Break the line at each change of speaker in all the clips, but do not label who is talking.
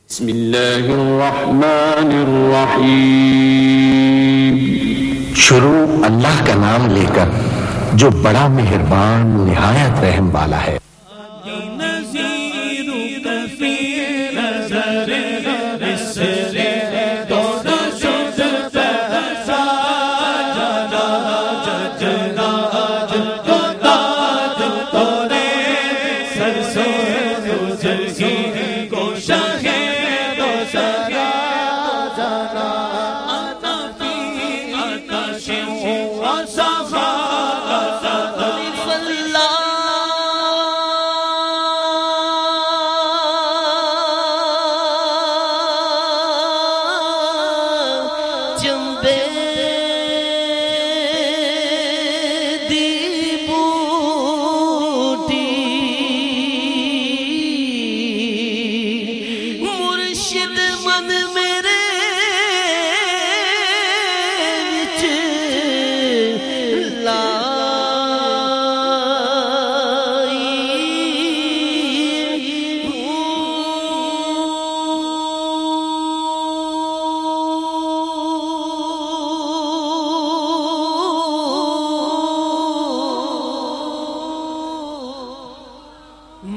بسم اللہ الرحمن الرحیم۔
شروع اللہ کا نام لے کر جو بڑا مہربان نہایت رحم والا ہے۔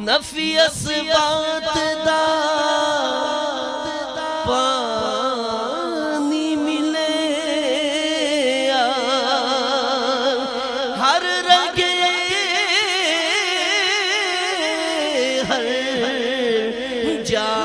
نفی اسبات دا پانی ملے ہر رگے ہر جائی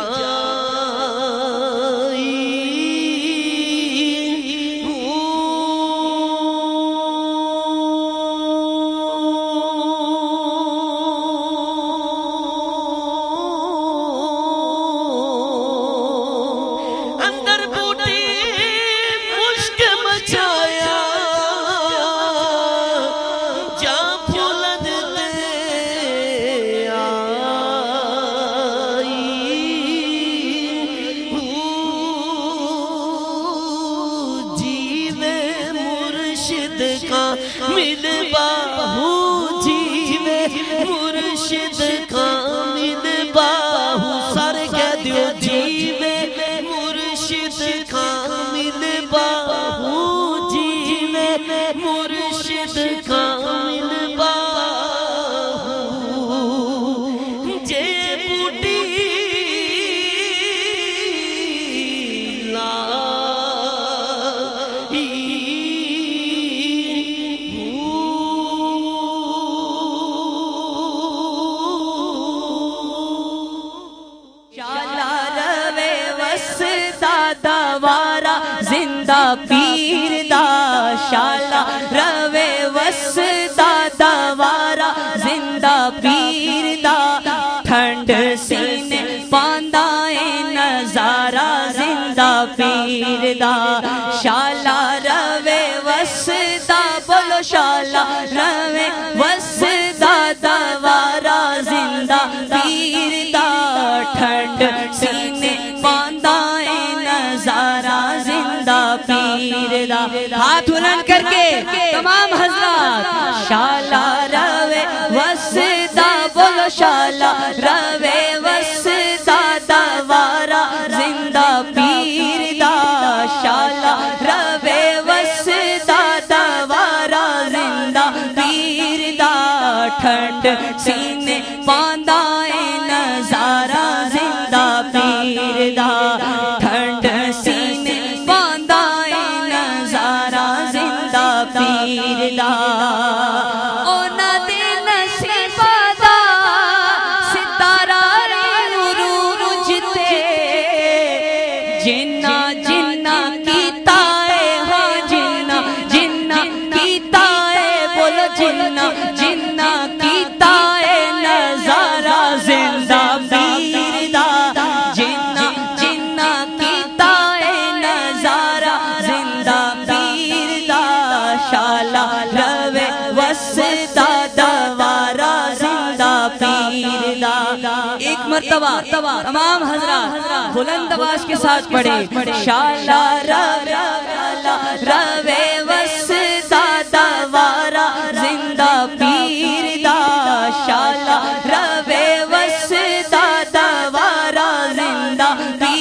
مل باہو جیوے مرشد کا مل باہو سارے کہہ دیو جیوے مرشد کا مل باہو جیوے مرشد کا مل باہو جے بوٹی دوارا زندہ پیر دا شالا روے وسدا دوارا زندہ پیر دا ٹھنڈ سینے پاندائے نظارہ زندہ پیر دا شالا روے وسدا بولو شالا روے وسدا دوارا زندہ پیر دا ٹھنڈ سینے پاندائے نظارہ زندہ پیر دا ہاتھ بلند کر کے تمام حضرات شالا روے وسدا بولو شالا روے وسدا دوارا زندہ پیر دا شالا روے وسدا دوارا زندہ پیر دا ٹھنڈ سینے پاندائے نظارہ زندہ پیر دا ٹھنڈ سینے پاندائے نظارہ زندہ پیر دا اونا دے نصیبہ دا ستارہ نور جتے جنہ جنہ کیتا ہے ہاں جنہ جنہ کیتا ہے بولو جنہ جنہ کیتا ہے نظارہ زندہ پیر دا جنہ جنہ کیتا ہے نظارہ زندہ پیر دا شالا روے وسدا دوارا زندہ پیر دا ایک مرتبہ تمام حضرات بلند آواز کے ساتھ پڑھے شالا روے وسدا دوارا زندہ پیر دا شالا روے وسدا دوارا زندہ پیر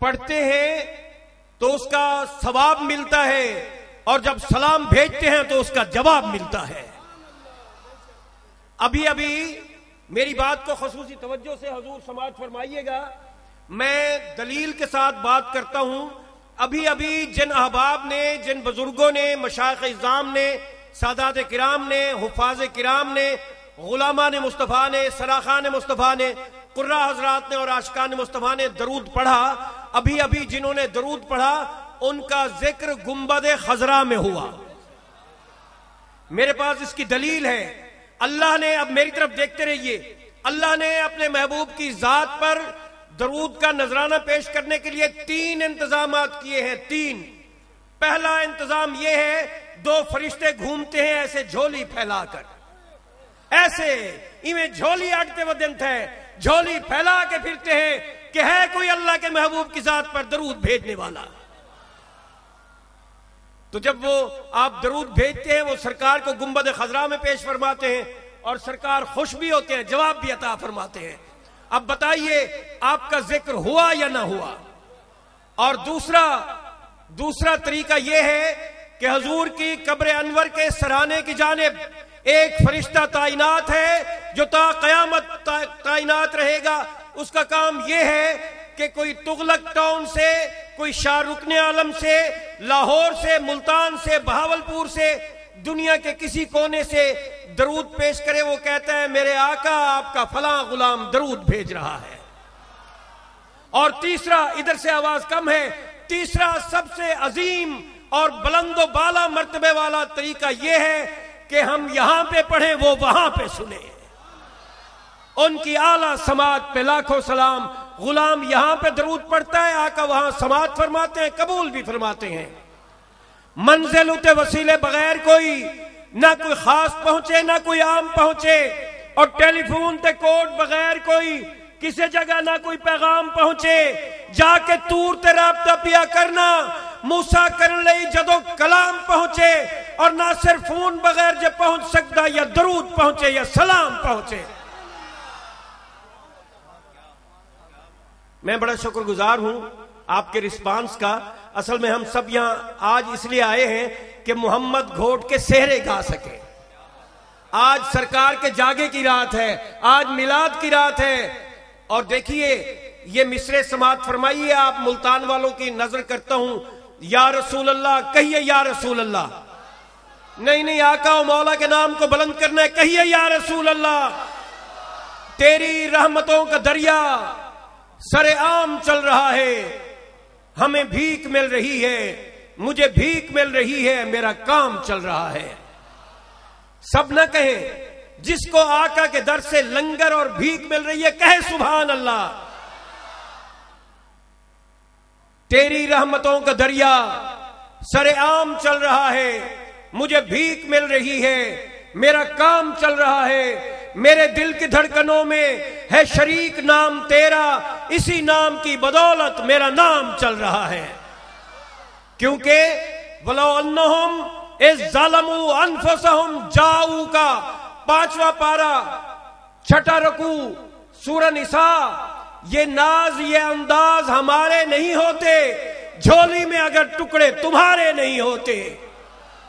پڑھتے ہیں تو اس کا ثواب ملتا ہے، اور جب سلام بھیجتے ہیں تو اس کا جواب ملتا ہے۔ ابھی میری بات کو خصوصی توجہ سے حضور سماعت فرمائیے گا، میں دلیل کے ساتھ بات کرتا ہوں۔ ابھی جن احباب نے، جن بزرگوں نے، مشائخ اعظام نے، سادات کرام نے، حفاظ کرام نے، غلامان مصطفیٰ نے، سراخان مصطفیٰ نے، قراء حضرات نے اور عاشقان مصطفیٰ نے درود پڑھا، ابھی جنہوں نے درود پڑھا ان کا ذکر گنبد خضرا میں ہوا۔ میرے پاس اس کی دلیل ہے۔ اللہ نے، اب میری طرف دیکھتے رہیے، اللہ نے اپنے محبوب کی ذات پر درود کا نذرانہ پیش کرنے کے لیے 3 انتظامات کیے ہیں۔ 3۔ پہلا انتظام یہ ہے، 2 فرشتے گھومتے ہیں ایسے جھولی پھیلا کر، ایسے ایویں جھولی آٹتے وہ دن تھے، جھولی پھیلا کے پھرتے ہیں کہ ہے کوئی اللہ کے محبوب کی ذات پر درود بھیجنے والا۔ تو جب وہ آپ درود بھیجتے ہیں، وہ سرکار کو گنبد خضرا میں پیش فرماتے ہیں اور سرکار خوش بھی ہوتے ہیں، جواب بھی عطا فرماتے ہیں۔ اب بتائیے آپ کا ذکر ہوا یا نہ ہوا؟ اور دوسرا طریقہ یہ ہے کہ حضور کی قبر انور کے سرانے کی جانب ایک فرشتہ تعینات ہے جو تا قیامت تعینات رہے گا۔ اس کا کام یہ ہے کہ کوئی تغلق ٹاؤن سے، کوئی شاہ رکن عالم سے، لاہور سے، ملتان سے، بہاولپور سے، دنیا کے کسی کونے سے درود پیش کرے۔ وہ کہتا ہے میرے آقا آپ کا فلاں غلام درود بھیج رہا ہے۔ اور تیسرا، ادھر سے آواز کم ہے، تیسرا سب سے عظیم اور بلند و بالا مرتبے والا طریقہ یہ ہے کہ ہم یہاں پہ پڑھیں وہ وہاں پہ سنیں۔ ان کی اعلیٰ سماعت پہ لاکھوں سلام۔ غلام یہاں پہ درود پڑھتا ہے، آقا وہاں سماعت فرماتے ہیں، قبول بھی فرماتے ہیں۔ منزل اتے وسیلے بغیر کوئی نہ کوئی خاص پہنچے نہ کوئی عام پہنچے، اور ٹیلی فون تے کوڈ بغیر کوئی کسی جگہ نہ کوئی پیغام پہنچے۔ جا کے تور تے رابطہ پیا کرنا، موسیٰ کرن لئی جدو کلام پہنچے، اور نہ صرف فون بغیر جے پہنچ سکتا یا درود پہنچے یا سلام پہنچے۔ میں بڑا شکر گزار ہوں آپ کے رسپانس کا۔ اصل میں ہم سب یہاں آج اس لیے آئے ہیں کہ محمد گھوٹ کے سہرے گا سکے۔ آج سرکار کے جاگے کی رات ہے، آج میلاد کی رات ہے۔ اور دیکھیے یہ مصرے سماعت فرمائیے، آپ ملتان والوں کی نظر کرتا ہوں، یا رسول اللہ کہیے، یا رسول اللہ۔ نہیں آقا و مولا کے نام کو بلند کرنا ہے، کہیے یا رسول اللہ۔ تیری رحمتوں کا دریا سر عام چل رہا ہے، ہمیں بھیک مل رہی ہے، مجھے بھیک مل رہی ہے، میرا کام چل رہا ہے۔ سب نہ کہیں، جس کو آقا کے در سے لنگر اور بھیک مل رہی ہے کہے سبحان اللہ۔ تیری رحمتوں کا دریا سر عام چل رہا ہے، مجھے بھیک مل رہی ہے، میرا کام چل رہا ہے۔ میرے دل کی دھڑکنوں میں ہے شریک نام تیرا، اسی نام کی بدولت میرا نام چل رہا ہے۔ کیونکہ وَلَوْ أَنَّهُمْ إِذْ ظَلَمُوا أَنفُسَهُمْ جَاءُوكَ 5واں پارہ 6واں رکوع سورہ نساء۔ یہ ناز، یہ انداز ہمارے نہیں ہوتے، جھولی میں اگر ٹکڑے تمہارے نہیں ہوتے،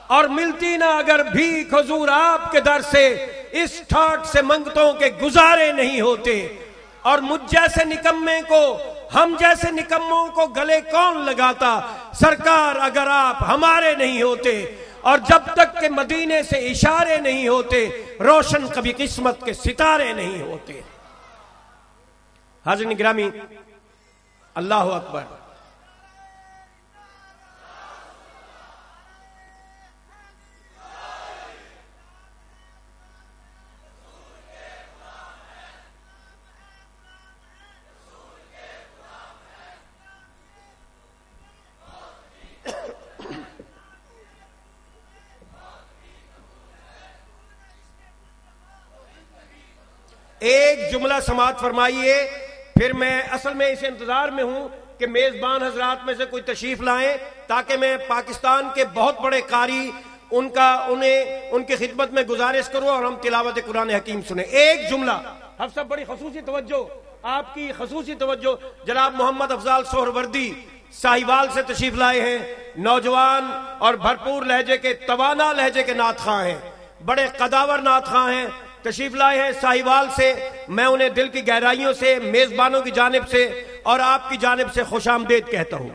اور ملتی نہ اگر بھیک حضور آپ کے در سے، اس ٹھاٹ سے منگتوں کے گزارے نہیں ہوتے۔ اور مجھ جیسے نکمے کو، ہم جیسے نکموں کو گلے کون لگاتا، سرکار اگر آپ ہمارے نہیں ہوتے، اور جب تک کہ مدینے سے اشارے نہیں ہوتے، روشن کبھی قسمت کے ستارے نہیں ہوتے۔ حاضرین گرامی، اللہ اکبر۔ ایک جملہ سماعت فرمائیے، پھر میں اصل میں اس انتظار میں ہوں کہ میزبان حضرات میں سے کوئی تشریف لائیں تاکہ میں پاکستان کے بہت بڑے قاری ان کی خدمت میں گزارش کروں اور ہم تلاوت قرآن حکیم سنیں۔ ایک جملہ، ہم سب بڑی خصوصی توجہ، آپ کی خصوصی توجہ جناب محمد افضال سہروردی ساہیوال سے تشریف لائے ہیں. نوجوان اور بھرپور لہجے کے، توانا لہجے کے نعت خواں ہیں، بڑے قداور نعت خواں ہیں، تشریف لائے ہیں ساہیوال سے. میں انہیں دل کی گہرائیوں سے، میزبانوں کی جانب سے اور آپ کی جانب سے خوش آمدید کہتا ہوں.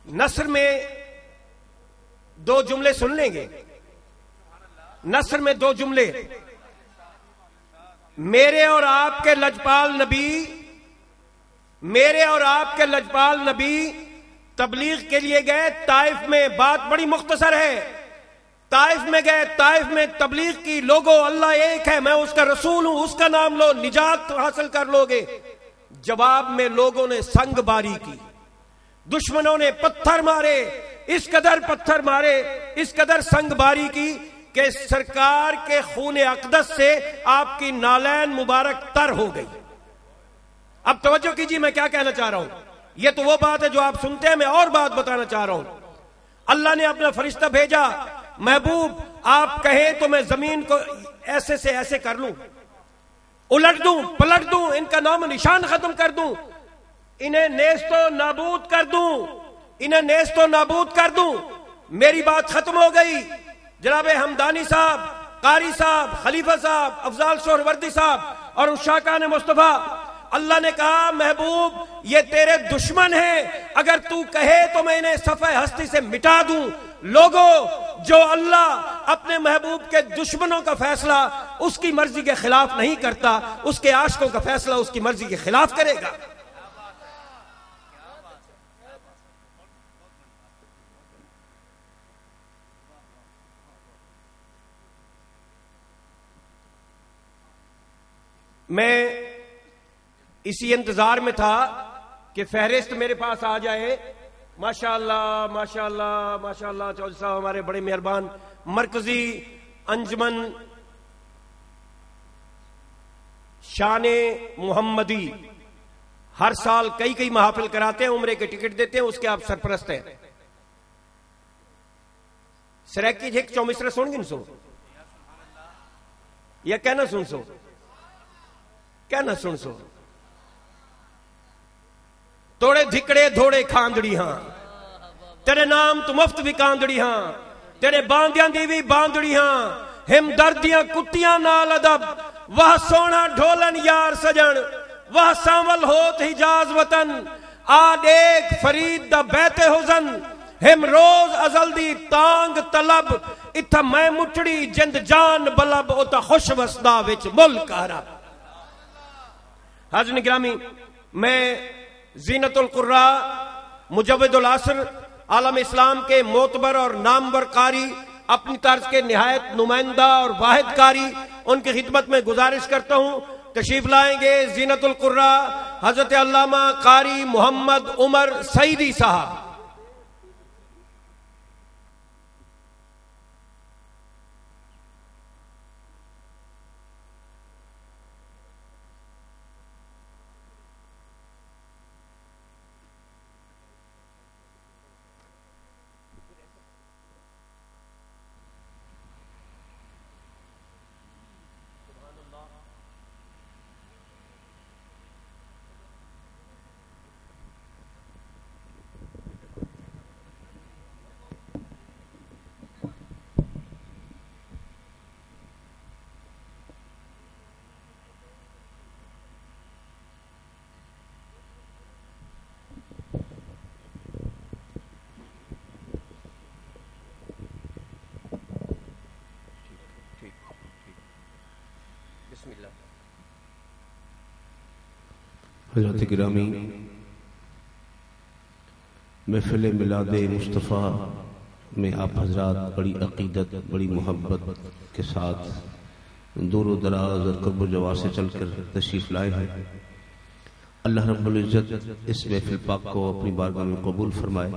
نثر میں 2 جملے سن لیں گے. نثر میں 2 جملے. میرے اور آپ کے لجپال نبی، میرے اور آپ کے لجپال نبی تبلیغ کے لیے گئے طائف میں. بات بڑی مختصر ہے. طائف میں گئے، طائف میں تبلیغ کی. لوگو اللہ ایک ہے، میں اس کا رسول ہوں، اس کا نام لو، نجات حاصل کر لو گے. جواب میں لوگوں نے سنگ باری کی، دشمنوں نے پتھر مارے، اس قدر پتھر مارے، اس قدر سنگ باری کی کہ سرکار کے خون اقدس سے آپ کی نالین مبارک تر ہو گئی. اب توجہ کیجیے میں کیا کہنا چاہ رہا ہوں. یہ تو وہ بات ہے جو آپ سنتے ہیں، میں اور بات بتانا چاہ رہا ہوں. اللہ نے اپنا فرشتہ بھیجا، محبوب آپ کہیں تو میں زمین کو ایسے سے ایسے کر لوں، الٹ دوں، پلٹ دوں، ان کا نام نشان ختم کر دوں، انہیں نیست و نابود کر دوں، انہیں نیست و نابود کر دوں. میری بات ختم ہو گئی. جناب ہمدانی صاحب، قاری صاحب، خلیفہ صاحب، افضال سہروردی صاحب اور شاکان مصطفیٰ، اللہ نے کہا محبوب یہ تیرے دشمن ہیں، اگر تو کہے تو میں انہیں صفحہ ہستی سے مٹا دوں. لوگو جو اللہ اپنے محبوب کے دشمنوں کا فیصلہ اس کی مرضی کے خلاف نہیں کرتا، اس کے عاشقوں کا فیصلہ اس کی مرضی کے خلاف کرے گا. میں اسی انتظار میں تھا کہ فہرست میرے پاس آ جائے. ماشاءاللہ ماشاءاللہ ماشاءاللہ چودھری صاحب ہمارے بڑے مہربان. مرکزی انجمن شان محمدی ہر سال کئی محافل کراتے ہیں، عمرے کے ٹکٹ دیتے ہیں، اس کے آپ سرپرست ہیں. سریکی جھک چومسرے سن گن سو یا کہنا سن سو، کہنا سن سو. توڑے دھکڑے دھوڑے کھاندڑی ہاں، تیرے نام تو مفت بھی کاندڑی ہاں، تیرے باندیاں دی بھی باندڑی ہاں. ہم دردیاں کتیاں نال ادب، وہ سونا ڈھولن یار سجن، وہ سامل ہوت حجاز وطن، آڈ ایک فرید دا بیت حزن، ہم روز ازل دی تانگ طلب، اتھا میں مٹڑی جند جان بلب، اتا خوش وسدا وچ ملک عرب. حاضرین گرامی، میں زینت القراء، مجود العصر، عالم اسلام کے معتبر اور نامور قاری، اپنی طرز کے نہایت نمائندہ اور واحد قاری، ان کی خدمت میں گزارش کرتا ہوں تشریف لائیں گے زینت القراء حضرت علامہ قاری محمد عمر سعیدی صاحب.
حضرت گرامی، محفل میلاد مصطفیٰ میں آپ حضرات بڑی عقیدت، بڑی محبت کے ساتھ دور و دراز اور قرب و جوار سے چل کر تشریف لائے ہیں. اللہ رب العزت اس محفل پاک کو اپنی بارگاہ میں قبول فرمائے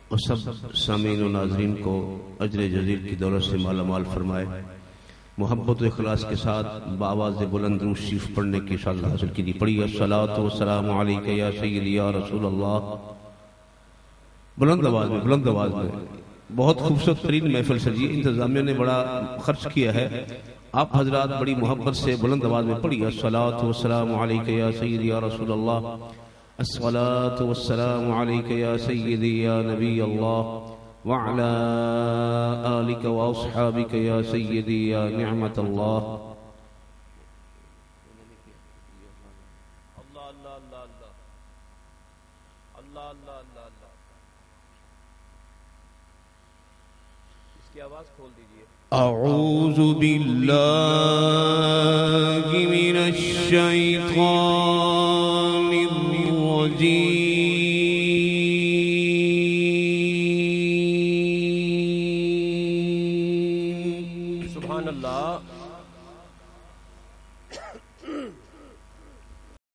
اور سب سامعین و ناظرین کو اجر جزیل کی دولت سے مالا مال فرمائے. محبت و اخلاص کے ساتھ بآواز بلند درود شریف پڑھنے کی انشاءاللہ حاصل کی. پڑھی الصلاۃ والسلام علیک یا سیدی یا رسول اللہ. بلند آواز میں، بلند آواز میں. بہت خوبصورت ترین محفل سجی، انتظامیہ نے بڑا خرچ کیا ہے. آپ حضرات بڑی محبت سے بلند آواز میں پڑھی الصلاۃ والسلام علیک یا سیدی یا رسول اللہ، الصلاۃ والسلام علیک یا سیدی یا نبی اللہ وعلی آلک واصحابک یا سیدی یا نعمت اللہ۔ اعوذ باللہ من الشیطان الرجیم